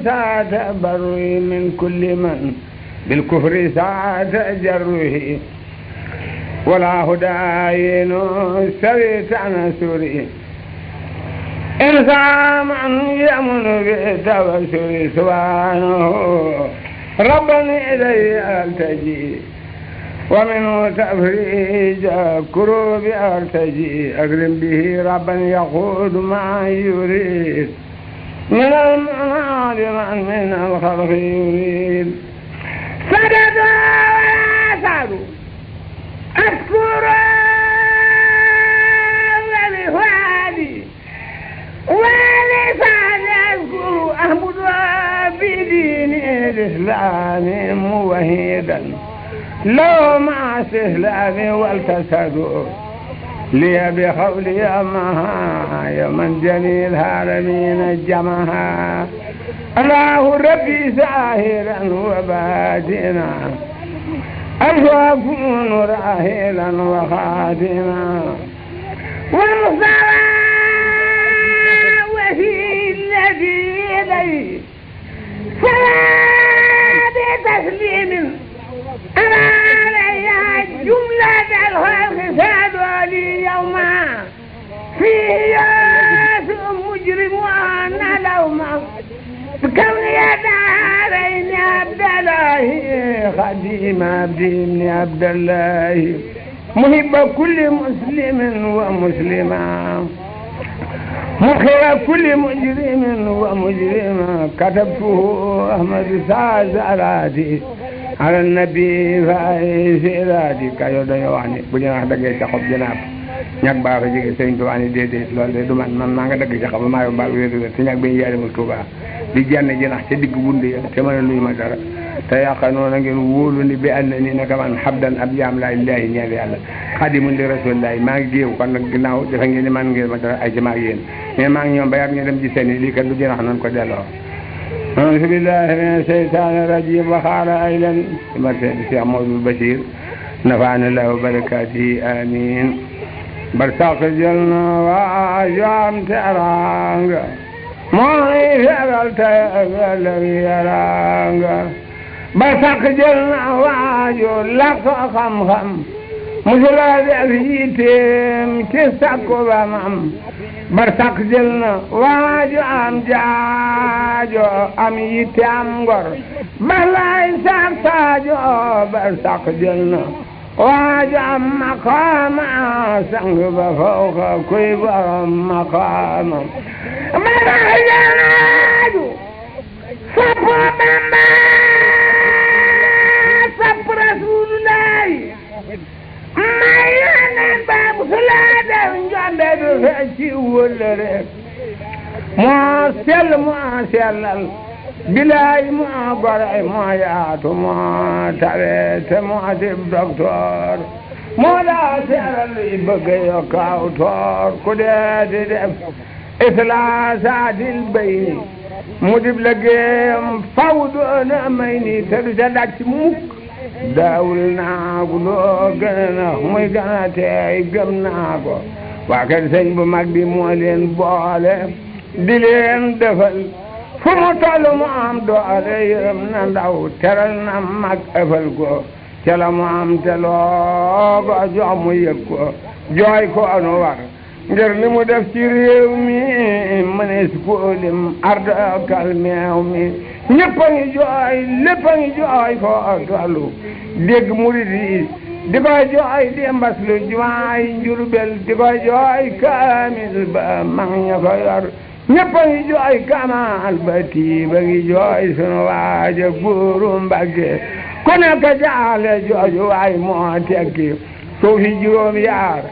ساعة بره من كل من بالكفر ساعة جره ولا هدى سويت عن سوري إنسان يأمن بالتوسل سبحانه ربني إليه ألتجي ومنه تفريج كروب أرتجي أكرم به ربا يقود ما يريد من المنار من الخلق يريد سدد ولا سعد أذكر ولفادي ولفادي أذكر أحمد بدين الإسلام موحدا لو مع استهلام والتسد لي بقولي أمها يا من جني الهارمين جمها الله ربي ساهرا وبادنا أكون راهلا وخادما والمصطفى وفي الذي يدي فلا بتسليم أنا علي جملة الخلق سادوا لي يوما فيه ياس مجرم وأنا لوما بكوني دارين عبد الله خديم عبدي بن عبد الله محب كل مسلم ومسلمة مخير كل مجرم ومجرمة كتبته أحمد سعد علادي على النبي فاي سيرادي كايو dañu wax ni bu ñu wax dëgg ci xob dina ñak baax jige Serigne Touba ni dédé loolu du man ma nga dëgg ci xob ma yo baal wéru ci ñak bi yarimul Touba di jenn ji nax ci digg bundu ya te man luy ma dara te yaqano na ngeen wóolu ni bi annani naka man habdan ab jaam la ilahi ñeel yàlla xadimun li rasulillah ma ngi géew kon nag ginnaaw dafa ngeen ni man ngeen ma dara ay ci ma ak yéen mais ma ngi ñoom ba yàgg ñu dem ci seen lii kat du jinax nan ko delloo أعوذ بالله من الشيطان الرجيم وقال أيضا مرتين الشيخ محمود البشير نفعنا الله وبركاته آمين برساق جلنا وعجام ترانغ ماني شغلت الذي يرانغ برساق جلنا وعجو لك خم خم مسلا ذيتم تسكو بمم برساق جلنا واجو ام جاجو ام يتام غور بلاي ساق ساجو برساق جلنا واجو ام مقام سنگ بفوق كوي برم مقام بلاي جاجو سبو بمبا سب رسول الله ما يعنى باب سلادة جنب فأشي ولرك ما سلل بلاي ما قرأي ما يعطو ما تبت ما تب دكتور ما لا سلل بقي كاوتور كده دف إثلاث عدل بيني مدب لقيم فوض أنا ميني ترجلك موك daawul naa ko loo gën a muy gën a tey gëm naa ko waa kër sëñ bu mag bi moo leen boole di leen defal fu mu toll mu am doole yërëm na ndaw teral na mag ëffal ko ca la mu am te loo ko jox mu yëg ko jooy ko anu war ngir li mu def ci réew mi mënees ko lim arda kalmeew mi ñëpp a ngi jooy lépp a ngi jooy ko tollu dégg murid yi di koy jooy di mbas lu jumaay Njurbel di koy jooy kaamil ba mag ña ko yor ñëpp a ngi jooy kamal ba tiiba ngi jooy sunu waaja buuru Mbàkke ku nekk jaale jooju waay moo tekki suufi juróom yaar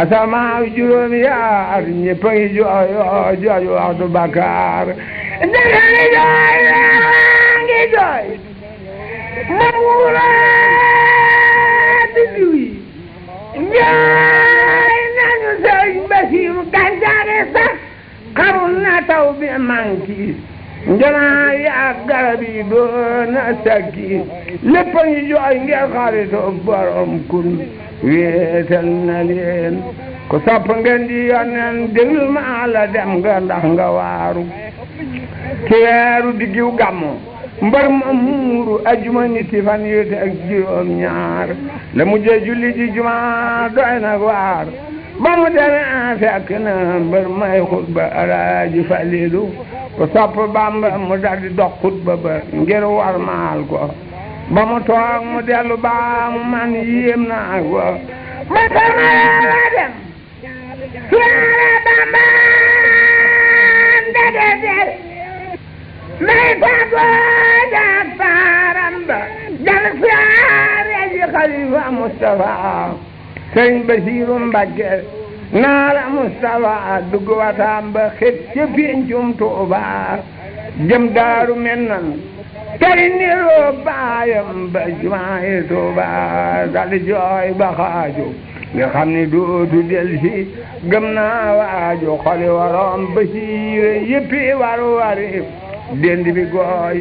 asamaaw juróom yaar ñëpp a ngi jooy jooju waxtu bakkaar daga ngi jooy ngi jooy ma wuraat diwi jooy nañu sëñ Basiru gàncax sax xamul na taw bi manki njanaa yi ak garab yi doon na sakki lépp a ngi jooy ngir xaritoo borom kun wéetal na leen ko sopp ngeen di yónneen déglu ma la dem nga ndax nga waaru ci weeru diggiw gàmmu mbar ma muuru ajuma niti fan yéete ak juróom ñaar la mujjee julli ji juma doy na waar ba mu demee fekk na mbar may xutba Alaaji Falilu ko sopp Bamba mu daldi dox xutba ba ngir war maal ko ba mu toog mu dellu ba mu man yéem naa ko ba tama la dem siyaare Bamba ndege may tàggoo jaag faaram ba jal siyaare ji Xalifa Mustafa Sëñ Basiru Mbàkke naa la Mustafa dugg wataam ba xet ca péncum Tuuba jëm Daaru Minan tey niroo baayam ba jumaay Tuuba dal jooy ba xaaju nga xam ni dootu delsi gëm naa waaju xoli waroom Basiire yëppi wari dend bi gooy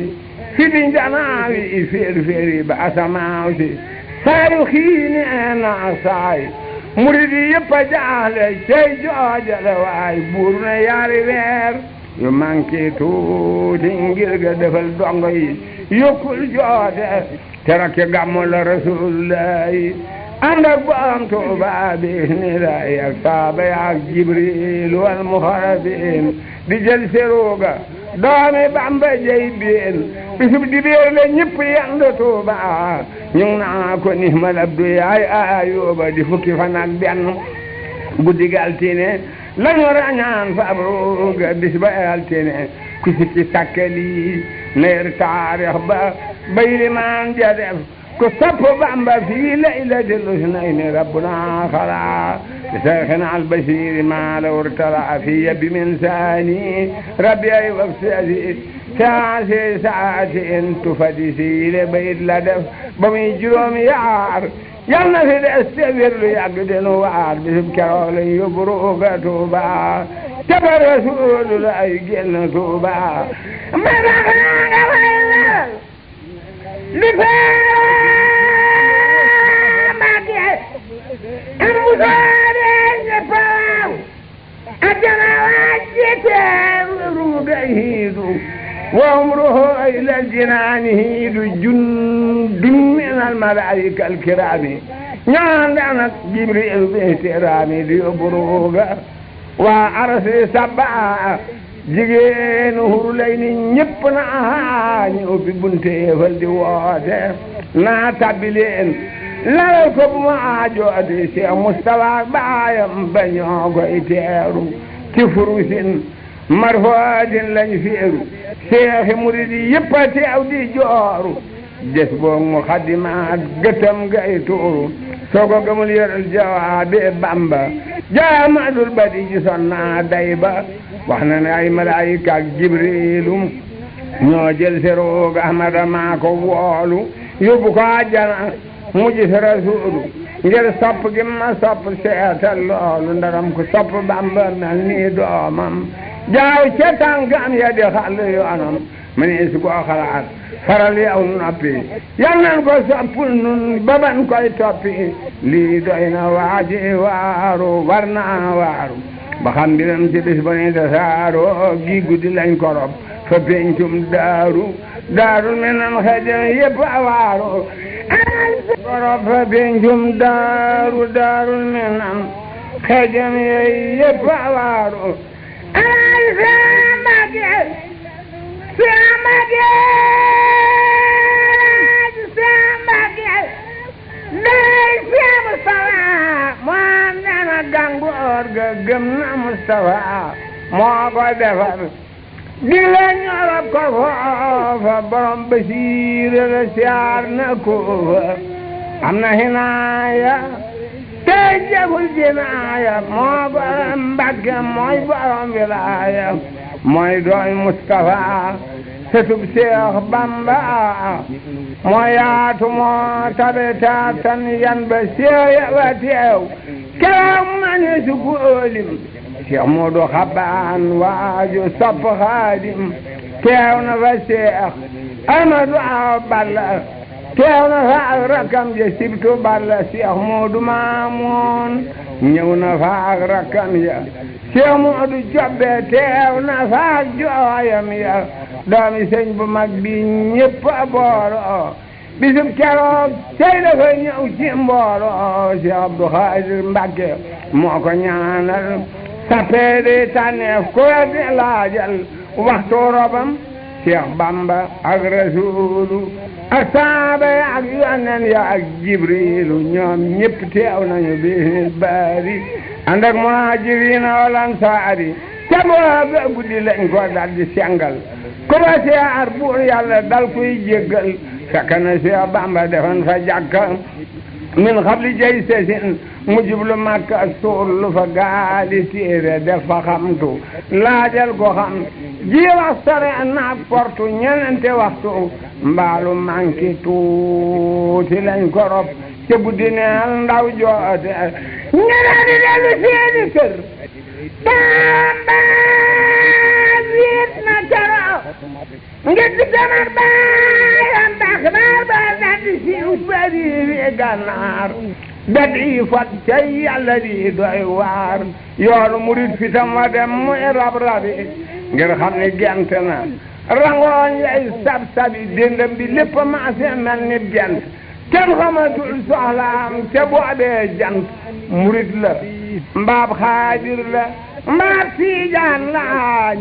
fi di njanaawi féer ba asamaaw si saayu xiini na saay murid yi yëpp a jaaxle cey joojale waay buur na yaari weer yu manqué tuuti ngir ga defal dongo yi yokkul joote te rakke gàmmu la rasulullahi ànd ak borom Tuuba bi ni lay ak saaba yaak Jibril wal muxarabin di jël seruga doomi Bamba jey biin bisub dibéer la ñëpp yandu Tuuba ñu naa ko nihmal abdu yaay Ayuba di fukki fan ak benn guddi gi altine lañu rañaan fa abruga bis ba altine ku sikki sakkali neer taarix ba bay limaan ja def ku sopp Bamba fii laylatil usnayni rabbuna xala bi seyxina albasiri maa la urtala fiya bi min saani rabbi ay wafsasi saati in tufadi siile bayit la def ba muy juróomi yaar yal na fi des te wérlu yàgg denu waar bisub keroog lañ yóbbu ruuga Tuuba te ba Rasulullaay génn Tuuba ma tax naa nga way la li fee Mbàkke am bu sooree ñëpp waaw ajjana wàcce teeru ruuga hiidu wa umruhu ila aljinaani hiidu jundun min almalaa'ika alkiraami ñaanda nag Jibril bi ihtiraami di yóbbu ruuga waa arasi sabbaa jigéenu huru lay ni ñëpp na ñu ubbi bunte yéefal di woote naa tabbi leen lalal ko bu ma aajooti Cheikh Moustapha baayam ba ñoo koy teeru ci furusin marfootin lañ féeru seexi murid yi yëpp a teew di jooru des boog mu xaddimaat gëtam gay tuuru soo ko gëmul yoral jawaabi Bamba jaamadul badi ji sonna day ba wax na ne ay malaayika ak Jibriilum ñoo jël si roog Ahmada maa ko woolu yóbbu ko àjjana mu gis Rasuulu ngir sopp gi ma sopp seetal loolu ndaram ko sopp Bamba mel ni doomam jaaw ca tànkam ya di xàll yoonam ma ne su ko xalaat faral yow noppi yal nan ko soppul nun baban koy toppi lii doy na waaji waaru war naa waaru ba xam mbiram ci bis ba ni tasaaroo gi guddi lañ ko rob fa pencum daaru Minan xejam yëpp a waaru ko rob fa pencum daaru Minan xejam yëpp a waaru ay Sambake day Cheikh Moustapha moo nana gàngoor ga gëm na Moustapha moo ko defar di la ñorab ko foofa borom Basiira la siyaar na ko fa am na hinaaya tey jagul jinaaya moo borom Mbàkke mooy borom wilaaya mooy dooy Mustafa sëtub Seex Bamba moo yaatu moo tabe taatan yan ba seeya wa teew keroog ma ne su ko lim Seex Moodu Xabaan waaju sopp Xaadim teew na fa Seex Amadu Awa Balla teew na fa ak rakkam ja sibtu Balla Seex Moodu Maamoon ñëw na fa ak rakkam ya Seex Moodu Jobbe teew na fa ak jooyam ya doomi sëñ bu mag bi ñëpp a booloo bisub keroog tey dafa ñëw ci mbooloo Seex Abdu Xaadir Mbàkke moo ko ñaanal sappee di tànneef ku weddi laajal waxtu robam Seex Bamba ak Rasuulu ak saaba ya ak yonent ya ak Jibriilu ñoom ñëpp teew nañu bi baari ànd ak muhaajiriina wal ansaari ca booba guddi lañ ko dal di sengal ku ba siyaar buur yàlla dal kuy jéggal fekk na Seex Bamba defoon fa jàkka min xabli jay sesin mu jublu Makka suur lu fa gaali téere def fa xamtu laajal ko xam ji wax sore naak portu ñenente waxtu mbaalu manki tuuti lañ ko rob ca guddi neel ndaw joote ñeneen di dellu seeni kër Bamba wiit na keroog ngir di demar baayam baax baar ba daldi siiw bari wi gànnaar dadi fat cay yàlla di doy waar yoonu murit fitam wa dem muy rab-rabi ngir xam ne gent na rangooñ yay sab-sabi déndam bi lépp maase mel ni gent kenn xamatul soxlaam ca boobee jant murit la mbaab xaadir la mbaab tiijaan la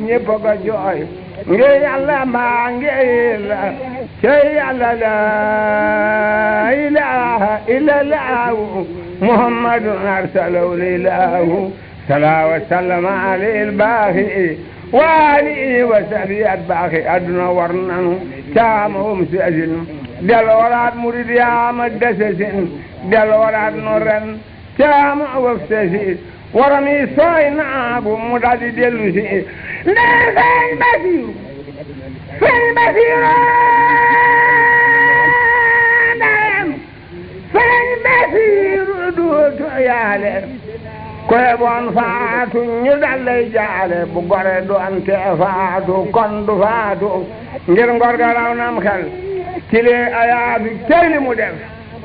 ñépp ko jooy ngir yàlla mbaa ngir la ca yàlla la ilaha illallahu muhammadun arsalahu lilahu salaa wa sallama alayhi baaxi waali wa sariyat baaxi adduna war nanu caama wum si asin del waraat murid yaama desesin del waraat no ren caama waf sesi warami sooy naagu mu daldi dellu si ndee sëñ Basiru ndeyem sëñ Basiru duutu yaale koy bon faatu ñu dallay jaale bu gore doon te faatu kon du faatu ngir ngor ga raw nam xel kile ayaatu teyli mu def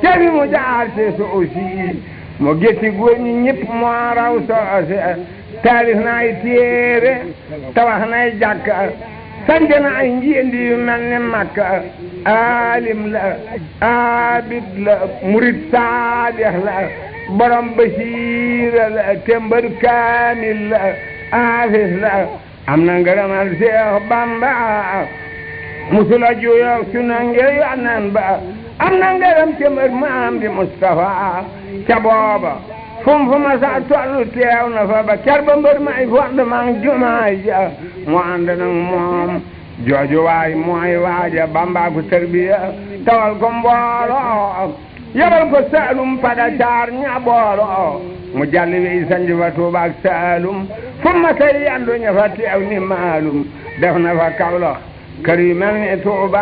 teyli mu jaar ci suusi mo getti góor ñi ñëpp moo raw soose taalif na ay téere tabax na ay jàkka sanc na ay njiendi yu mel ni Makka alim la abid la murid saadix la borom basiira la tembar kaamil la aafis la am na ngërëmal Seex Bamba musula juyoog su nange yonen ba am na ngërëm tembar maam di Mustafa ca booba fum fu ma sa tollu teew na fa ba ker ba mbër may fond mang jumaay ja mu ànd nag moom jooju waay mooy waaja Bamba ko tarbiya tawal ko mbooloo yabal ko Saalum pada caar ña booloo mu jalli wi sanj fa Tuuba ak Saalum fu ma say yandu ña fa teew ni maalum def na fa Kawlax kër yu mel ni Tuuba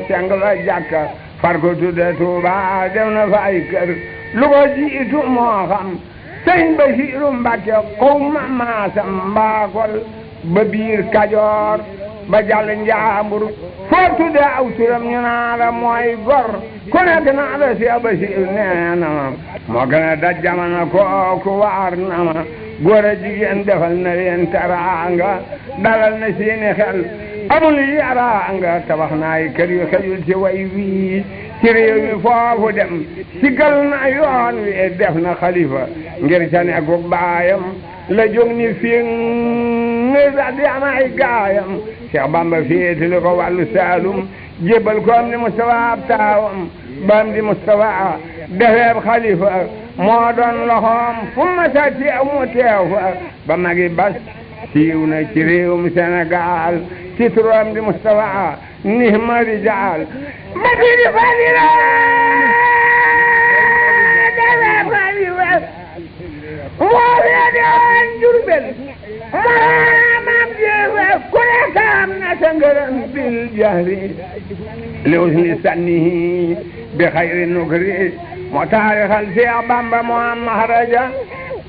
seng la jàkka far ko tudde Tuuba def na fa ay kër lu ko jiitu moo xam sëñ Basiiru Mbàkke xaw ma maasam mbaakol ba biir Kajoor ba jàll Njaambur foo tudde aw turam ñu naa la mooy gor ku nekk naa la Seex Basiiru nee na ma moo gën a daj jamono kooku waar na ma góor a jigéen defal na leen teraanga dalal na seeni xel amul yaraanga tabax na ay kër yu xejul ci way wii ci réew mi foofu dem sigal na yoon wi def na xalifa ngir ca nekku baayam la jóg ni fii ngi di am ay gaayam Cheikh Bamba féetali ko wàllu Saalum jébbal ko am di Mustafa ab taawam bam di Mustafa defeeb xalifa moo doon loxoom fu ma sa teew mu teew fa ba magi bas siiw na ci réewum Sénégal ci turam di Mustafa nihma rijaal ma fi di falila defeeb xalifa moo fi di woon Jurbel maam jeewe ku nekk am na sa ngërëm bil jahri li husni sannihi bi xayri nukri moo taarixal Seex Bamba moo am mahraja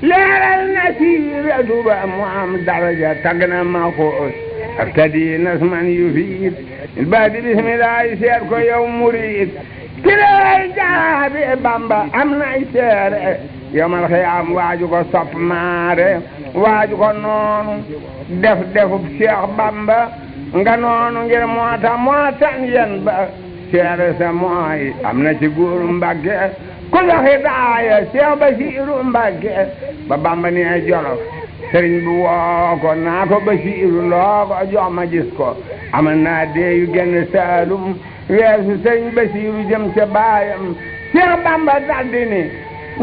leeral na siira duba moo am daraja tagg na maxuus abtadi nasman yufiid ilbaadi bismillahi seet ko yow murid ki lay jaabi Bamba am nay seere yawmal xiyaam waaju ko sopp maare waaju ko noonu def defub Seex Bamba nga noonu ngir moo tan yen ba seere sa mooy am na ci góoru Mbàkke ku joxe daaya Seex Basiiru Mbàkke ba Bamba ni ay Jolof sëriñ bi woo ko naa ko Basiiru loo ko jox ma gis ko amal naa dee yu genn Saalum weesu sëriñ Basiiru jëm ca baayam Seex Bamba daldi ni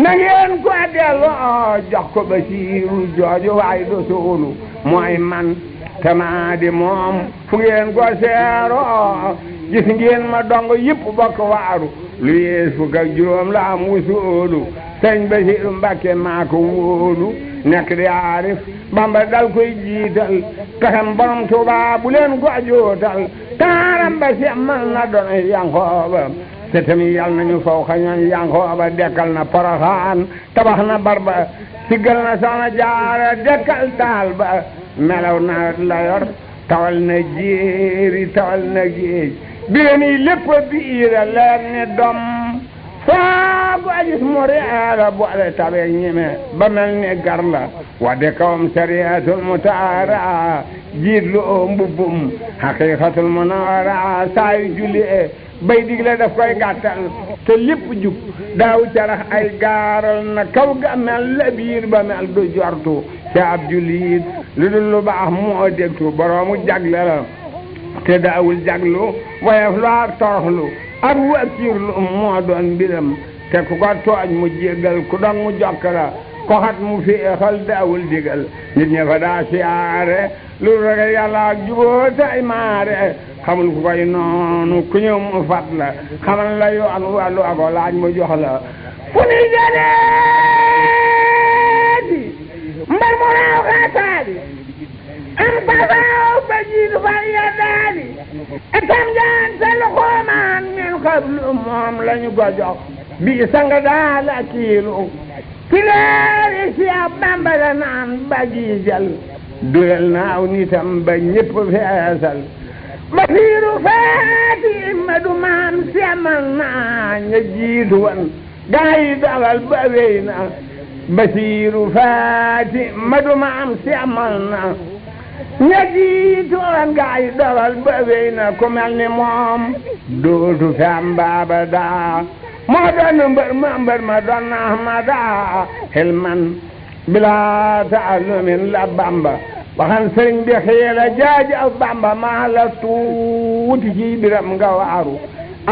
na ngeen ko delloo jox ko Basiiru jooju waay do soolu mooy man tamaa di moom fu ngeen ko seeroo gis ngeen ma dong yëpp bokk waaru lu yees fukk ak juróom la am wusoolu sëñ Basiiru Mbàkke maa ko wóolu nekk di aarif Bamba dal koy jiital pexem borom Tuubaa bu leen ko jootal taaram ba semmal na doon Yankooba te tamit yal nañu faw xañoon Yankooba dekkal na Poroxaan tabax na Barba siggal na Soxna Jaara dekkal taal ba melaw na la yor tawal na jéeri tawal na géej biir nii lépp biira leer ni dom faa bu ajis mu reera boole tabe ñeme ba mel ni gar la wadde kawam sariyatul mutaara jiit lu oo mbubbum haqiqatul munawara saayu julli bay digle daf koy gàttal te lépp jub daaw carax ay gaaral na kaw ga mel la biir ba mel du jortu te ab jullit lu dul lu baax moo dégtu boroomu jagle la te daawul jaglu woyof lu ak toroxlu ak wakiirlu moo doon mbiram te ku ko tooñ mu jéggal ku doon mu jokk la ko xat mu féexal daawul digal nit ña fa daa siyaare lu ragal yàlla ak juboo tay maare xamul ku koy noonu ku ñëw mu fat la xamal la yoon wàllu ako laaj mu jox la fu ni jaleeti mbar mu raaw xaataadi am pasaaw ba jiitu fa yeddaadi etam jaan sa luxoomaan min xablu moom lañu ko jox bi sanga daal a kiilu ci leeri Seex Bamba da naan ba jiijal duyal naaw nitam ba ñépp feesal Basiiru faati ma du maam semal naa ña jiitu wan gaa yi dogal ba wéy na Basiiru faati ma du maam semal naa ña jiitu wan gaa yi dogal ba wéy na ku mel ni moom dootu fi am baaba daa moo doon mbër ma doon na Ahmada xilman bilaa taalumin la Bamba waxan sëriñ bi xiila jaajëf Bamba maa la tuuti ci biram nga waaru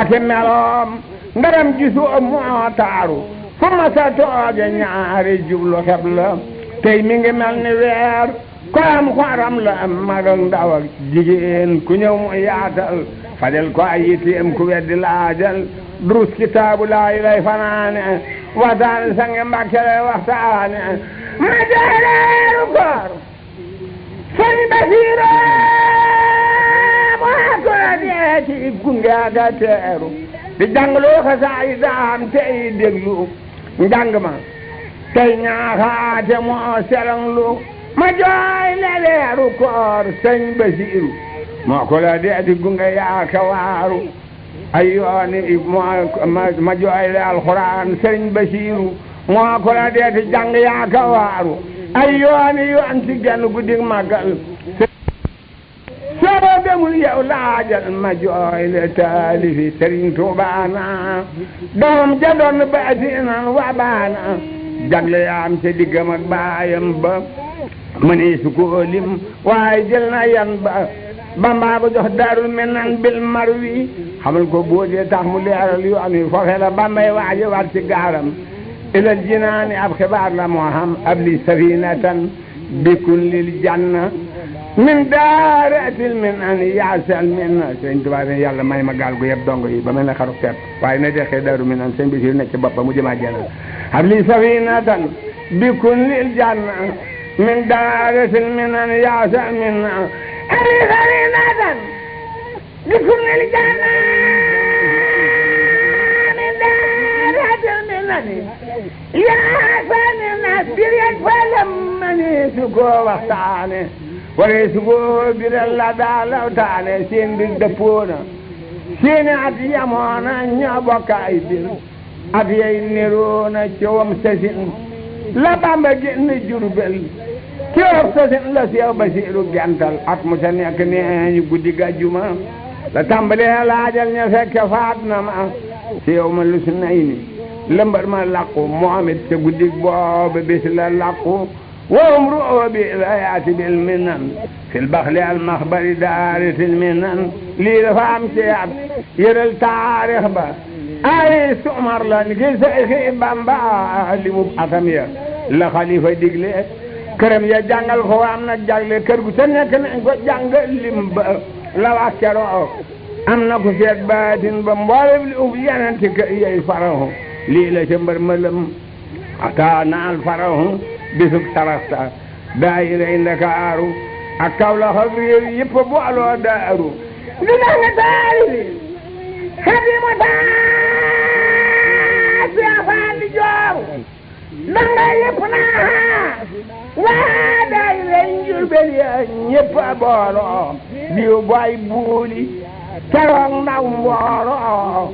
ake meloom ndaram gisu moo taaru fu ma sa tooge ñaari jublu xeb la tey mi ngi mel ni weer ko am xaram la mag ak ndaw ak jigéen ku ñëw mu yaatal fajal ko ay yitteem ku weddi laajal durus kitaabu laayi lay fanaane waxtaane sange Mbàkke lay waxtaane ma jaleeru koor sëñ Basiiru moo ko la dee ci gunge aga teeru di jàngloo xasaay daam tey déglu njàng ma tey ñaaxaate moo selanglu ma jooy leeru koor sëñ Basiiru moo ko la dee ci gunge yaa ka waaru ay yooni ma jooy le alxuraan sëñ Basiiru moo ko la dee ci jàng yaa ka waaru ay yooni yoon ci genn guddi màggal soo demul yow laajal ma jooy le taalifi Sëriñ Tuubaana doom ja doon baatinan wa baana jagle yaam ca diggam ak baayam ba mënee su ko lim waaye jël na yan ba Bamba ko jox Daarul Minan bil Marwi xamal ko boo dee tax mu leeral yoon wi foofee la Bambay waaje war ci gaaram ilal jinaani ab xibaar la moo xam ab li safinatan bikun lil janna min daaratil minan yaasal minna sëñ Tuubaa ne yàlla may ma gaal gu yëpp dong yi ba mel ne xaru fepp waaye na dexee Daarul Minan sëñ bi si nekk ci bopp ba mu jëmaa jenn ab li safinatan bikun lil janna من دار المنن يا سمنا أبي سرينة لكل الجنة من دار المنن يا سمنا بريد فلمني سكو وقتاني وليسكو بريد لو تاني سين بالدفونة سين أتيامونا نيابوكا إيدين أتيا النيرونا شوام سسين la Bamba génn Jurbel ci wax sasin la Seex Basiiru gental at mu sa nekk nee ñu guddi gàjjuma la tàmbalee laajal ña fekk faat na ma Seex ma lu su nay ni lëmbar ma làqu Muhammad ca guddi booba bis la làqu wahum ru'ubi la yaati bil minan fil baxli al maxbari daaritil minan lii dafa am ci at yëral taarix ba ay sumar la ni ki Seexi Bamba li mu atam ya la xalifa digle këram ya jàngal ko am na jagle kër gu te nekk nañ ko jàngal lim ba la wax keroog am na ku seet baatin ba mboolem li ub yenenti kër yey farahu lii la ca mbër mëlëm ata naal farahu bisub sarasta daayirey Ndakaaru ak Kawlax ak réew yëpp booloo daaru dina nga taarifi xadimu Faali Joor nanga yëpp naa waa daayira Njurbel ya ñëpp a booloo diw boy buuli keroog ndaw mbooloo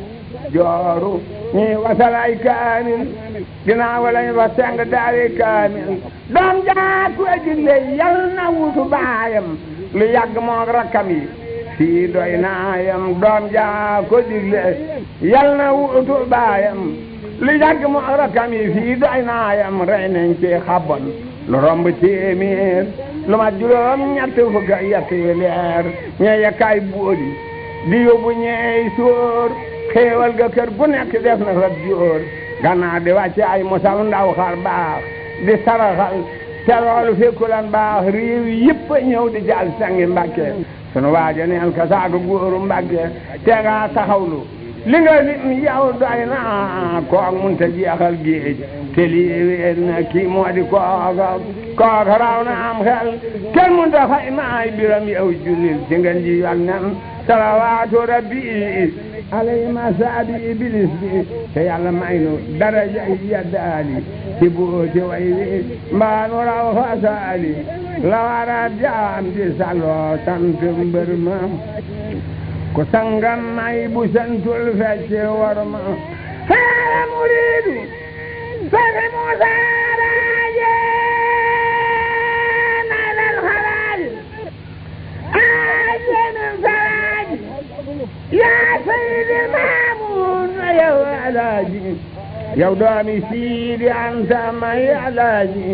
jooru ñi wasalay kaamil dinaa walañ wa seng daari kaamil doom jaatu a digle yal na wutu baayam lu yàgg moog rakkam yi fii doy naayam doom jaa ko digle yal na wutu baayam lu yàgg moog rakkam yi fii doy naayam rey nañ ci xabon lu romb téeméer lu ma juróom ñett fukk ak yett yu leer ñe yekkaay booli di yóbbu ñeey sóor xéewal ga kër gu nekk def na fa jóor gannaaw di wàcce ay musal ndaw xar baax di saraxal te loolu fekkulan baax réew yëpp ñëw di jàll sangi Mbàkke sunu waaja neel ka saaga góoru Mbàkke te nga taxawlu li nga lim yow doy na koog mun te jeexal géej te lii wéer na kii moo di koog raw na am xel kenn mun ta fay maay biram yow jullil ci ngeen ji ak nan salawaatu rabbi alayhi masaabi iblis bi te yàlla may nu daraja yaddaali ci booti way wi mbaanu raw fasaali la wara jaam di saloo sant mbër ma ko sangam may bu santul fecce war ma haa muriidu safi musaaraje nalal xalaaji ajenin saraaji yaa sayidi maamun yow alaaji yow doomi siidi anta may alaaji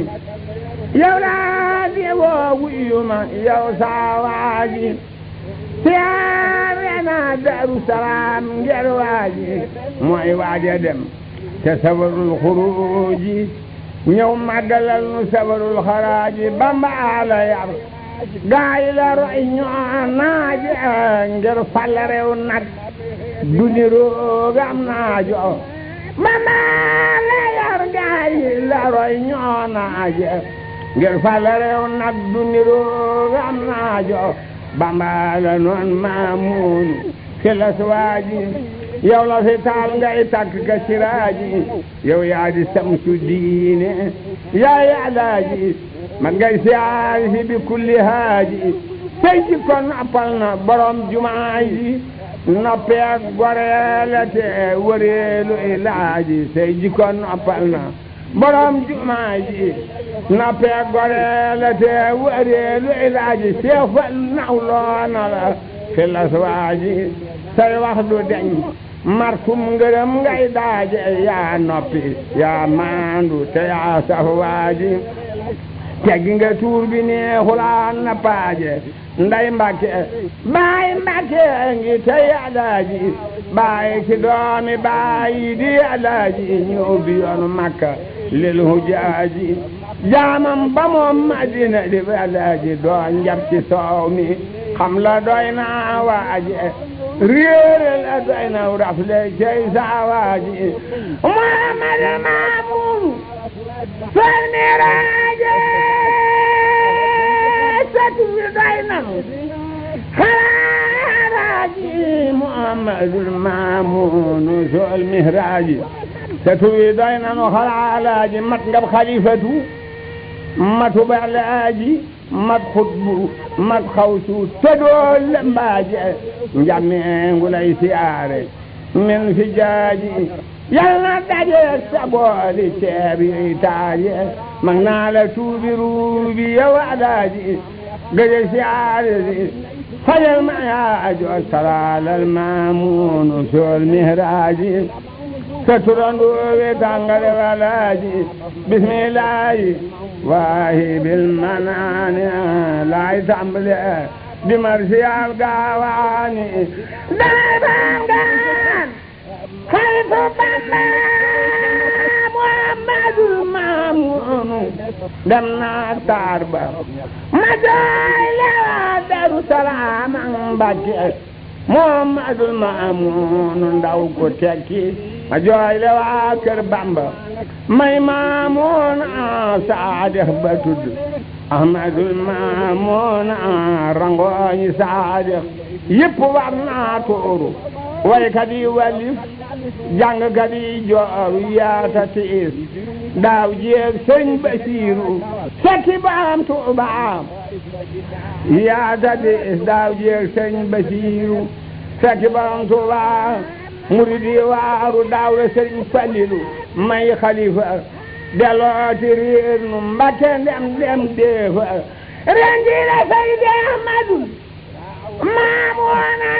yow laa di woo wuyuma yow saawaaji siyaare naa Daaru Salaam ngir waaji mooy waaja dem te sabarul xuruuji ñëw màggalal nu sabarul xaraaji Bamba ala yar gaay la roy ñoo naaje ngir fal rew nag du ni roogam naajo Bamba la yar gaay la roy ñoo naaje ngir fal rew nag du ni roogam naajo Bamba la noon maamuunu ci las waaji yow la fi taal ngay takk ka siraaji yow yaa di samsu diine yaa yaalaaji man ngay siyaari fi bi kulli haaji tey ji ko noppal na borom jumaa ji noppee goreele te wëreelu ilaaji tey ji ko noppal na borom jumaa ji noppee goreele te wëreelu ilaaji seefal nawloona la fi las waaji say wax du deñ markum ngërëm ngay daaje yaa noppi yaa maandu te yaa saf waaji teggi nga tuur bi neexulaan na paaje nday Mbàkke baay Mbàkke ngi tey alaaji baay ci doomi baay di alaaji ñëw bi yoonu Makka lil hujaaji jaamam ba moom Madina di alaaji doo njab ci soow mi xam la doy na waaje réere la doy na rafle cey saa waaji Muhammad Maamun fal miraaje tuubi doy nanu xalaalaaji Muhammadul Maamunu sol mihraaji te tuubi doy nanu xalaalaaji mat ngab xalifatu matu balaaji mat xutbu mat xawsu te doo lembaaje njameengu lay siyaare min fi jaaji yal na dajeek sa booli ceeb yi taaje mag naa la tuubi ruubi yow adaaji gëje siyaare si fajal ma yaajo salaalal Maamunu sol mihraaji sa turandoowe tàngale walaaji bismillaahi waahi bil manaani laay tàmbale di marsiyal gaawaani dana bangaan xaritu Bamba Muhammadul Maamunu dem naa taar ba ma jooy la Daru Salaam Mbàkke Muhammadul Maamunu ndaw ko tekki ma jooy le waa kër Bamba may Maamun Saadix ba tudd Ahmadul Maamun rangooñi Saadix yëpp war naa tuuru waykat yi walif jàngkat yi jooru yaata tiis daaw jeeg sëñ Basiiru sekki baam Tuubaam yaata tiis daaw jeeg sëñ Basiiru sekki baam Tuubaam muridi waaru daaw la sëriñ Falilu may xalifa delooti réer nu Mbakke ndem deefa rendi la Seydi Ahmadu Maamuna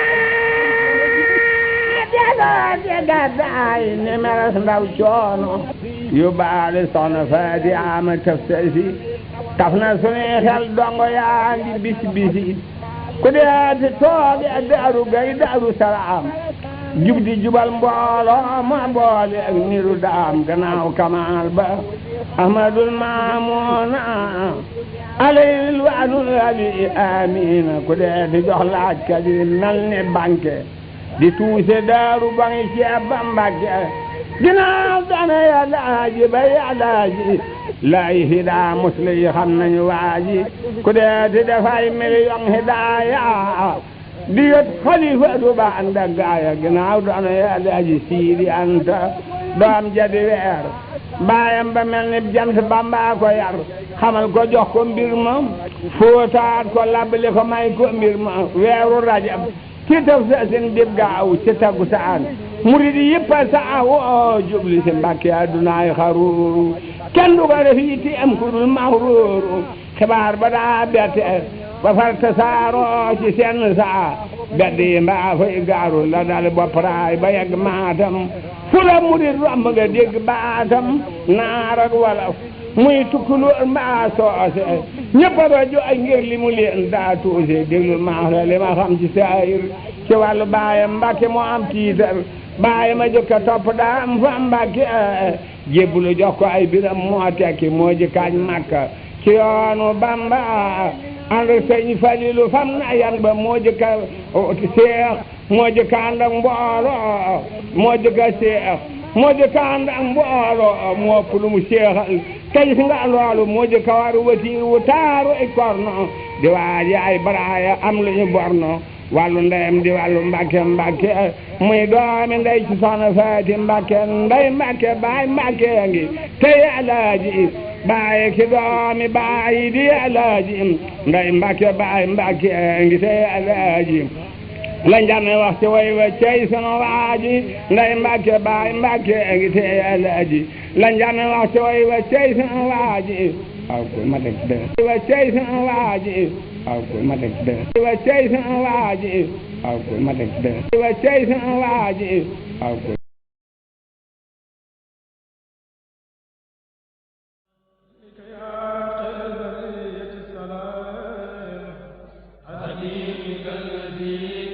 delooti gàddaay ni meres ndaw coono yu baale soxna Faati Ama taf sasi taf na sunuy xel dongo yaa ngi bisi bisi ku deeti tooge Daaru Gay Daaru Salaam jub di jubal mbooloo ma boole ak niru daam gannaaw kamaal ba Ahmadul Maamuna alayhi waanul abi amiina ku dee di jox laaj ka di mel ni banque di tuuse daaru bangi ceeb ba Mbàkke ginnaaw dana ya laaji ba ya laaji lay hidaa musli yi xam nañu waaji ku dee di dafay million hidaaya diyet xalifa du ba ànd ak gaaya ginnaaw doona ya laaji Siidi Anta doom jadi weer baayam ba mel ni jant Bamba ko yar xamal ko jox ko mbir ma fóotaat ko labali ko may ko mbir ma weeru Rajab ci taf sa sin dib gaaw ci taggu saan murid yëpp sa awo jubli si Mbàkke adunaay xaruuru kenn du ko def yi am ku dul maxruuru xibaar ba daa bette ba far tasaaroo ci seen saa beddi mbaa fay gaaru la dal bopparaay ba yegg Maatam fu la murid romb nga dégg baatam naar ak wolof muy tukkulóor mbaa soose ñëpp a rajo ay ngir li mu leen daa tuuse déglu maax la li ma xam ci saayir ci wàllu baayam Mbàkke moo am tiitar baayam a jëkka topp daa am fa Mbàkke jébbulu jox ko ay biram moo tekki moo jëkkaañ Makka ci yoonu Bamba ànd sëñ Falilu fam na yan ba moo jëkka seex moo jëkka ànd ak mbooloo moo jëkka seex moo jëkka ànd ak mbooloo moo ëpp lu mu seexal tey si nga loolu moo jëkka war watiir wu taaru i korno di waaji ay baraaya am lu ñu borno wàllu ndeyam di wàllu Mbàkke Mbàkke muy doomi ndey ci soxna Faati Mbàkke ndey Mbàkke baay Mbàkke ngi tey alaaji baay ki doomi baay di alaaji ndey Mbàkke baay Mbàkke ngi tey alaaji la njame wax ci way wa cey sunu waaji ndey Mbàkke baay Mbàkke ngi tey alaaji la njame wax ci way wa cey sunu waaji aw ko ma def de wa cey sunu waaji aw ko ma def de wa cey sunu waaji aw ko ma def de wa cey sunu waaji aw ko حبيبك الذي